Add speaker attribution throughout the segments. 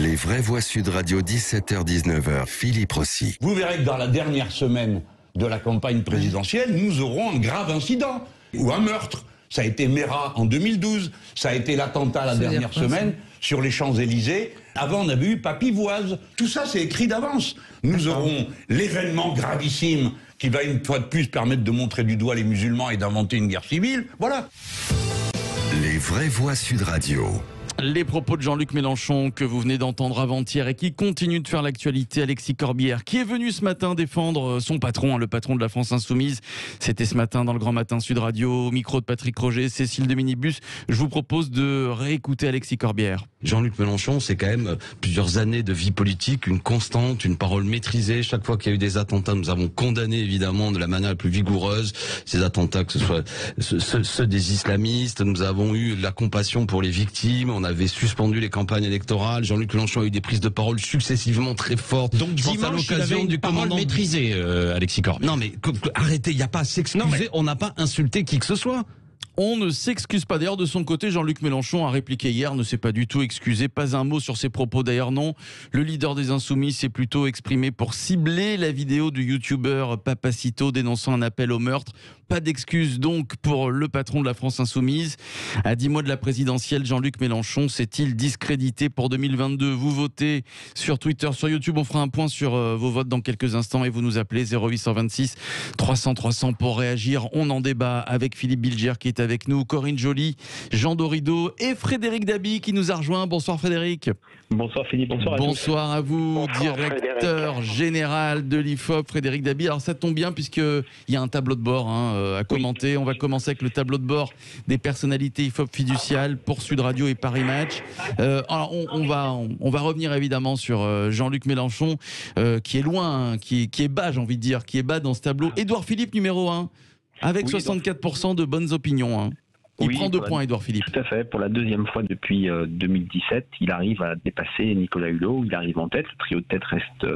Speaker 1: Les vraies voix Sud Radio, 17h-19h, Philippe Rossi.
Speaker 2: Vous verrez que dans la dernière semaine de la campagne présidentielle, nous aurons un grave incident ou un meurtre. Ça a été Mera en 2012, ça a été l'attentat la dernière semaine sur les Champs-Élysées. Avant, on avait eu Papivoise. Tout ça, c'est écrit d'avance. Nous aurons l'événement gravissime qui va une fois de plus permettre de montrer du doigt les musulmans et d'inventer une guerre civile. Voilà.
Speaker 1: Les vraies voix Sud Radio.
Speaker 3: Les propos de Jean-Luc Mélenchon que vous venez d'entendre avant-hier et qui continuent de faire l'actualité, Alexis Corbière, qui est venu ce matin défendre son patron, le patron de la France Insoumise. C'était ce matin dans le Grand Matin Sud Radio, au micro de Patrick Roger, Cécile de Minibus. Je vous propose de réécouter Alexis Corbière.
Speaker 4: Jean-Luc Mélenchon, c'est quand même plusieurs années de vie politique, une constante, une parole maîtrisée. Chaque fois qu'il y a eu des attentats, nous avons condamné évidemment de la manière la plus vigoureuse ces attentats, que ce soit ceux des islamistes. Nous avons eu la compassion pour les victimes. On avait suspendu les campagnes électorales. Jean-Luc Mélenchon a eu des prises de parole successivement très fortes.
Speaker 5: Donc dimanche, il avait une parole maîtrisée, Alexis Corbière.
Speaker 4: Non mais arrêtez, il n'y a pas à s'excuser. On n'a pas insulté qui que ce soit.
Speaker 3: On ne s'excuse pas. D'ailleurs, de son côté, Jean-Luc Mélenchon a répliqué hier, ne s'est pas du tout excusé. Pas un mot sur ses propos. D'ailleurs, non. Le leader des Insoumis s'est plutôt exprimé pour cibler la vidéo du youtubeur Papacito dénonçant un appel au meurtre. Pas d'excuses donc pour le patron de la France Insoumise. À 10 mois de la présidentielle, Jean-Luc Mélenchon s'est-il discrédité pour 2022 ? Vous votez sur Twitter, sur YouTube. On fera un point sur vos votes dans quelques instants et vous nous appelez 0826 300 300 pour réagir. On en débat avec Philippe Bilger qui est avec nous, Corinne Joly, Jean Dorido et Frédéric Dabi qui nous a rejoint. Bonsoir Frédéric.
Speaker 6: Bonsoir Philippe, bonsoir à tous.
Speaker 3: Bonsoir à vous,
Speaker 6: Bonsoir,
Speaker 3: directeur
Speaker 6: Frédéric.
Speaker 3: général de l'IFOP, Frédéric Dabi. Alors ça tombe bien puisqu'il y a un tableau de bord à commenter. On va commencer avec le tableau de bord des personnalités IFOP fiduciales pour Sud Radio et Paris Match. Alors on va revenir évidemment sur Jean-Luc Mélenchon qui est loin, qui est bas, j'ai envie de dire, qui est bas dans ce tableau. Édouard Philippe numéro 1 avec 64% de bonnes opinions. Il prend 2 points, Édouard Philippe.
Speaker 6: Tout à fait. Pour la deuxième fois depuis 2017, il arrive à dépasser Nicolas Hulot. Il arrive en tête. Le trio de tête reste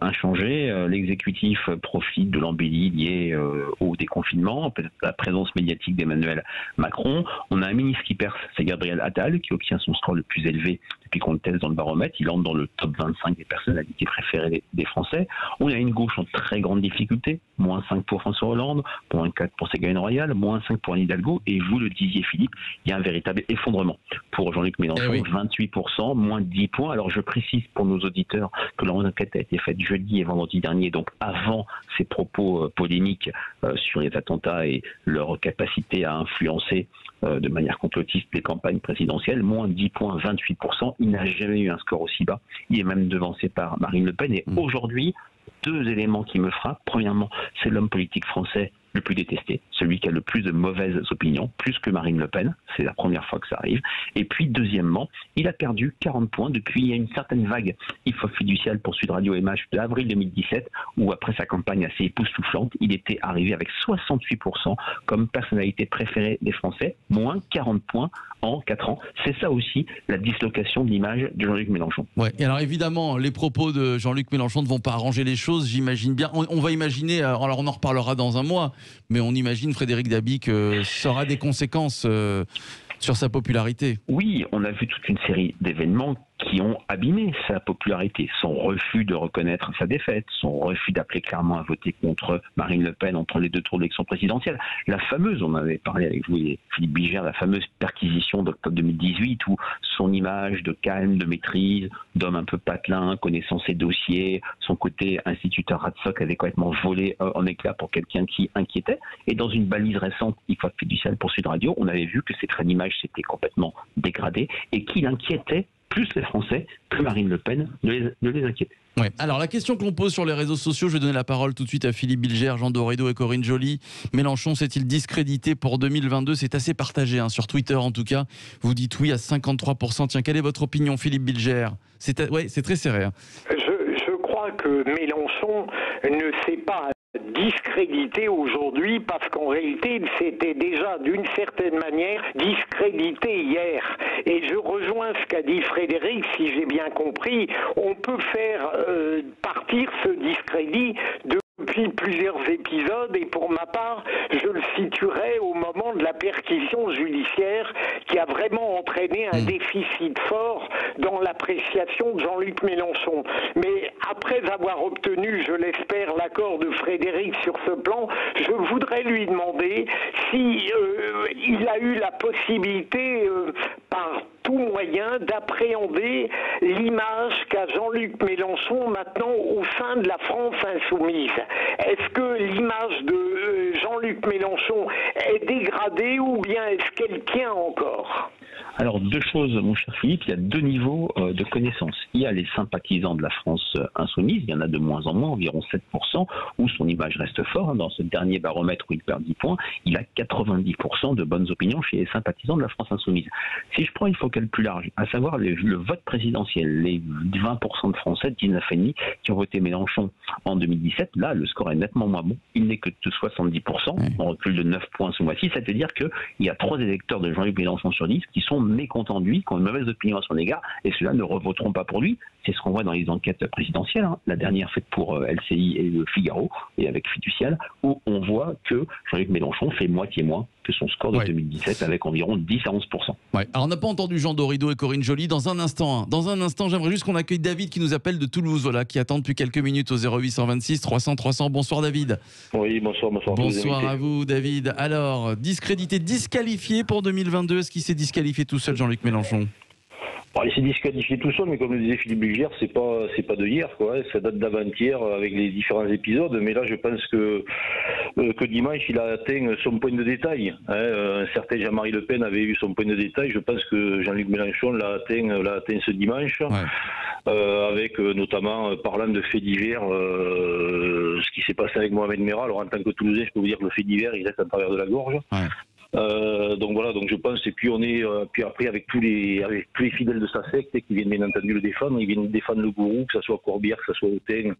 Speaker 6: inchangé. L'exécutif profite de l'embellie liée au déconfinement, peut-être la présence médiatique d'Emmanuel Macron. On a un ministre qui perce, c'est Gabriel Attal, qui obtient son score le plus élevé depuis qu'on le teste dans le baromètre. Il entre dans le top 25 des personnalités préférées des Français. On a une gauche en très grande difficulté, moins 5 pour François Hollande, moins 4 pour Ségolène Royal, moins 5 pour Anne Hidalgo. Et vous le disiez, Philippe, il y a un véritable effondrement pour Jean-Luc Mélenchon, 28%, moins 10 points. Alors je précise pour nos auditeurs que l'enquête a été faite jeudi et vendredi dernier, donc avant ces propos polémiques sur les attentats et leur capacité à influencer de manière complotiste les campagnes présidentielles, moins 10 points, 28%. Il n'a jamais eu un score aussi bas. Il est même devancé par Marine Le Pen. Et aujourd'hui, 2 éléments qui me frappent. Premièrement, c'est l'homme politique français le plus détesté, celui qui a le plus de mauvaises opinions, plus que Marine Le Pen. C'est la première fois que ça arrive. Et puis, deuxièmement, il a perdu 40 points depuis il y a une certaine vague IFOP fiduciale pour Sud Radio et Match de avril 2017, où après sa campagne assez époustouflante, il était arrivé avec 68% comme personnalité préférée des Français, moins 40 points en 4 ans. C'est ça aussi la dislocation de l'image de Jean-Luc Mélenchon.
Speaker 3: Ouais. Et alors évidemment, les propos de Jean-Luc Mélenchon ne vont pas arranger les choses, j'imagine bien. On va imaginer, alors on en reparlera dans un mois, mais on imagine, Frédéric Dabi, que ça aura des conséquences sur sa popularité.
Speaker 6: Oui, on a vu toute une série d'événements qui ont abîmé sa popularité. Son refus de reconnaître sa défaite, son refus d'appeler clairement à voter contre Marine Le Pen entre les 2 tours de l'élection présidentielle. La fameuse, on avait parlé avec vous et Philippe Bilger, la fameuse perquisition d'octobre 2018 où son image de calme, de maîtrise, d'homme un peu patelin, connaissant ses dossiers, son côté instituteur Ratsoc avait complètement volé en éclats pour quelqu'un qui inquiétait. Et dans une balise récente, IFOP fiduciale pour Sud Radio, on avait vu que ses traits d'image s'étaient complètement dégradés et qu'il inquiétait plus les Français que Marine Le Pen ne les inquiétait.
Speaker 3: Ouais. Alors la question que l'on pose sur les réseaux sociaux, je vais donner la parole tout de suite à Philippe Bilger, Jean Dorido et Corinne Joly. Mélenchon s'est-il discrédité pour 2022 ? C'est assez partagé, sur Twitter en tout cas. Vous dites oui à 53%. Tiens, quelle est votre opinion, Philippe Bilger ? C'est très serré.
Speaker 7: Je crois que Mélenchon ne sait pas discrédité aujourd'hui parce qu'en réalité il s'était déjà d'une certaine manière discrédité hier. Et je rejoins ce qu'a dit Frédéric, si j'ai bien compris, on peut faire partir ce discrédit de depuis plusieurs épisodes, et pour ma part, je le situerai au moment de la perquisition judiciaire qui a vraiment entraîné un déficit fort dans l'appréciation de Jean-Luc Mélenchon. Mais après avoir obtenu, je l'espère, l'accord de Frédéric sur ce plan, je voudrais lui demander si il a eu la possibilité, par tout moyen, d'appréhender l'image qu'a Jean-Luc Mélenchon maintenant au sein de la France insoumise. Est-ce que l'image de Jean-Luc Mélenchon est dégradée ou bien est-ce qu'elle tient encore ?
Speaker 6: Alors, deux choses, mon cher Philippe, il y a deux niveaux de connaissance. Il y a les sympathisants de la France insoumise, il y en a de moins en moins, environ 7%, où son image reste forte. Dans ce dernier baromètre où il perd 10 points, il a 90% de bonnes opinions chez les sympathisants de la France insoumise. Si je prends une focale plus large, à savoir le vote présidentiel, les 20% de Français, 19,5%, qui ont voté Mélenchon en 2017, là, le score est nettement moins bon. Il n'est que de 70%, on recule de 9 points ce mois-ci, c'est-à-dire qu'il y a 3 électeurs de Jean-Luc Mélenchon sur 10 qui sont mécontents de lui, qui ont une mauvaise opinion à son égard, et ceux-là ne revoteront pas pour lui. C'est ce qu'on voit dans les enquêtes présidentielles, la dernière faite pour LCI et le Figaro, et avec Fiducial, où on voit que Jean-Luc Mélenchon fait moitié moins que son score de 2017, avec environ 10 à 11%.
Speaker 3: Ouais. Alors on n'a pas entendu Jean Dorido et Corinne Joly dans un instant. Dans un instant, j'aimerais juste qu'on accueille David qui nous appelle de Toulouse, voilà, qui attend depuis quelques minutes au 0826 300 300. Bonsoir David.
Speaker 8: Oui, bonsoir.
Speaker 3: Bonsoir à vous David. Alors, discrédité, disqualifié pour 2022, est-ce qu'il s'est disqualifié tout seul Jean-Luc Mélenchon ?
Speaker 8: Il s'est disqualifié tout seul, mais comme le disait Philippe Bilger, c'est pas de hier, quoi. Ça date d'avant-hier avec les différents épisodes. Mais là, je pense que dimanche, il a atteint son point de détail. Un certain Jean-Marie Le Pen avait eu son point de détail. Je pense que Jean-Luc Mélenchon l'a atteint ce dimanche, avec notamment parlant de faits divers, ce qui s'est passé avec Mohamed Merah. Alors en tant que Toulousain, je peux vous dire que le fait divers, il reste à travers de la gorge. Donc voilà, donc je pense, et puis on est, puis après avec tous les fidèles de sa secte qui viennent bien entendu le défendre, ils viennent défendre le gourou, que ce soit Corbière, que ce soit Autain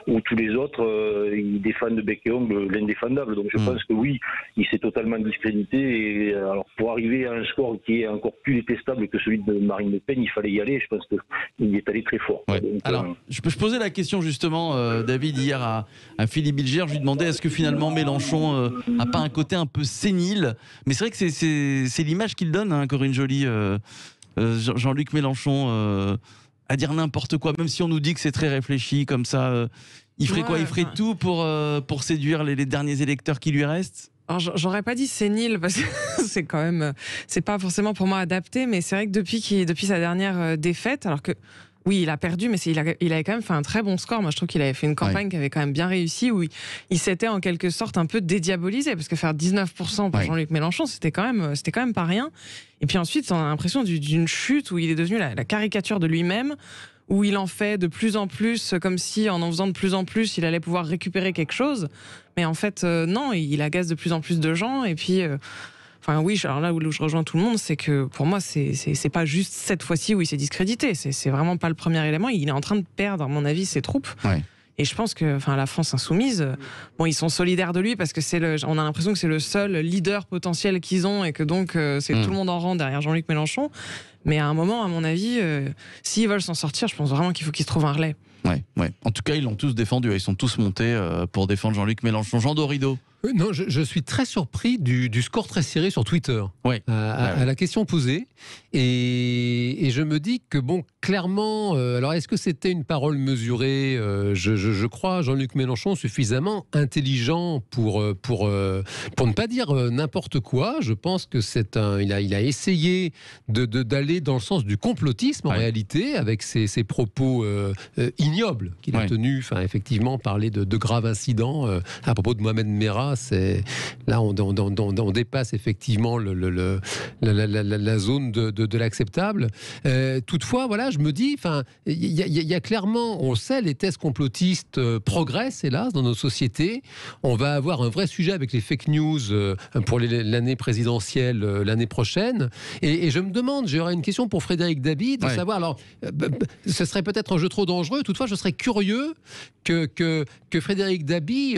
Speaker 8: ou tous les autres, ils défendent de bec et ongle l'indéfendable. Donc je pense que oui, il s'est totalement discrédité, et alors pour arriver à un score qui est encore plus détestable que celui de Marine Le Pen, il fallait y aller, je pense qu'il y est allé très fort.
Speaker 3: Ouais.
Speaker 8: Donc,
Speaker 3: alors, je posais la question justement, David, hier à Philippe Bilger, je lui demandais est-ce que finalement Mélenchon a pas un côté un peu sénile. Mais c'est vrai que c'est l'image qu'il donne, Corinne Joly, Jean-Luc Mélenchon, à dire n'importe quoi, même si on nous dit que c'est très réfléchi, comme ça. Il ferait quoi ? Il ferait tout pour séduire les derniers électeurs qui lui restent ?
Speaker 9: Alors, j'aurais pas dit sénile parce que c'est quand même, c'est pas forcément pour moi adapté, mais c'est vrai que depuis sa dernière défaite, alors que oui, il a perdu, mais il avait quand même fait un très bon score. Moi, je trouve qu'il avait fait une campagne qui avait quand même bien réussi, où il s'était en quelque sorte un peu dédiabolisé, parce que faire 19% pour Jean-Luc Mélenchon, c'était quand même pas rien. Et puis ensuite, on a l'impression d'une chute où il est devenu la caricature de lui-même, où il en fait de plus en plus, comme si en faisant de plus en plus, il allait pouvoir récupérer quelque chose. Mais en fait, non, il agace de plus en plus de gens, et puis... Enfin oui, alors là où je rejoins tout le monde, c'est que pour moi, c'est pas juste cette fois-ci où il s'est discrédité. C'est vraiment pas le premier élément. Il est en train de perdre, à mon avis, ses troupes. Ouais. Et je pense que, la France insoumise, bon, ils sont solidaires de lui parce que on a l'impression que c'est le seul leader potentiel qu'ils ont et que donc c'est tout le monde en rang derrière Jean-Luc Mélenchon. Mais à un moment, à mon avis, s'ils veulent s'en sortir, je pense vraiment qu'il faut qu'ils se trouvent un relais.
Speaker 3: Ouais. En tout cas, ils l'ont tous défendu. Ils sont tous montés pour défendre Jean-Luc Mélenchon. Jean Dorido.
Speaker 10: Non, je suis très surpris du score très serré sur Twitter à la question posée. Et je me dis que, bon, clairement, alors est-ce que c'était une parole mesurée ? Je crois Jean-Luc Mélenchon suffisamment intelligent pour ne pas dire n'importe quoi. Je pense que il a essayé d'aller dans le sens du complotisme en réalité, avec ses propos ignobles qu'il a tenus. Enfin, effectivement, parler de graves incidents à propos de Mohamed Merah. Là, on dépasse effectivement la zone de l'acceptable. Toutefois, voilà, je me dis, il y a clairement, on sait, les thèses complotistes progressent, hélas, dans nos sociétés. On va avoir un vrai sujet avec les fake news pour l'année présidentielle l'année prochaine. Et je me demande, j'aurais une question pour Frédéric Dabi, de savoir, alors, ce serait peut-être un jeu trop dangereux, toutefois, je serais curieux que Frédéric Dabi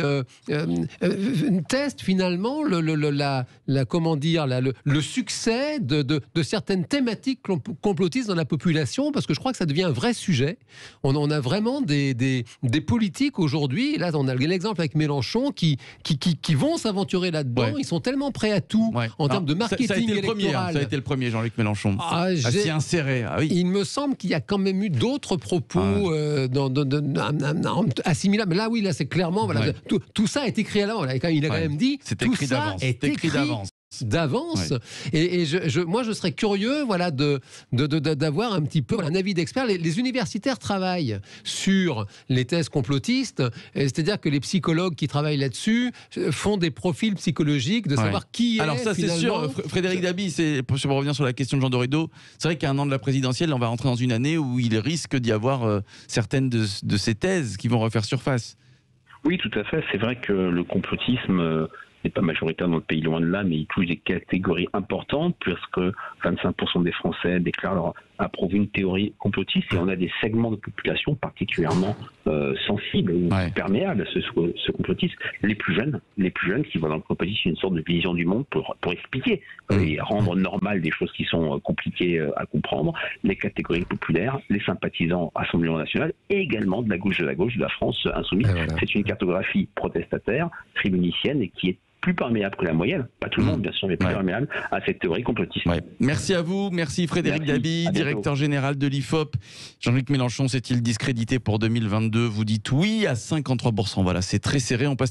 Speaker 10: teste finalement comment dire, le succès de certaines thématiques complotistes dans la population, parce que je crois que ça devient un vrai sujet. On a vraiment des politiques aujourd'hui, là on a l'exemple avec Mélenchon, qui vont s'aventurer là-dedans, ils sont tellement prêts à tout en termes de marketing électoral.
Speaker 3: Ça a été le premier, Jean-Luc Mélenchon, à s'y insérer.
Speaker 10: Il me semble qu'il y a quand même eu d'autres propos assimilables. Là, oui, là, c'est clairement... Voilà, tout ça est écrit à l'avant. Il a quand même dit...
Speaker 3: C'est écrit d'avance.
Speaker 10: C'est écrit d'avance. Et moi, je serais curieux d'avoir un petit peu un avis d'expert. Les universitaires travaillent sur les thèses complotistes, c'est-à-dire que les psychologues qui travaillent là-dessus font des profils psychologiques de savoir qui est.
Speaker 3: Alors ça, c'est sûr. Frédéric Dabi, pour revenir sur la question de Jean Dorido, c'est vrai qu'à un an de la présidentielle, on va rentrer dans une année où il risque d'y avoir certaines de ces thèses qui vont refaire surface.
Speaker 6: Oui, tout à fait. C'est vrai que le complotisme n'est pas majoritaire dans le pays, loin de là, mais il touche des catégories importantes, puisque 25% des Français déclarent approuver une théorie complotiste, et on a des segments de population particulièrement sensibles ou perméables à ce complotisme. Les plus jeunes qui voient dans le complotisme une sorte de vision du monde pour expliquer et rendre normal des choses qui sont compliquées à comprendre. Les catégories populaires, les sympathisants Rassemblement National, et également de la gauche de la France insoumise. C'est une cartographie protestataire, tribunicienne, et qui est plus perméable que la moyenne, pas tout le monde bien sûr, mais plus perméable à cette théorie complotiste.
Speaker 3: Merci à vous, merci Frédéric Dabi, directeur général de l'IFOP. Jean-Luc Mélenchon s'est-il discrédité pour 2022 ? Vous dites oui à 53%, voilà, c'est très serré, on passe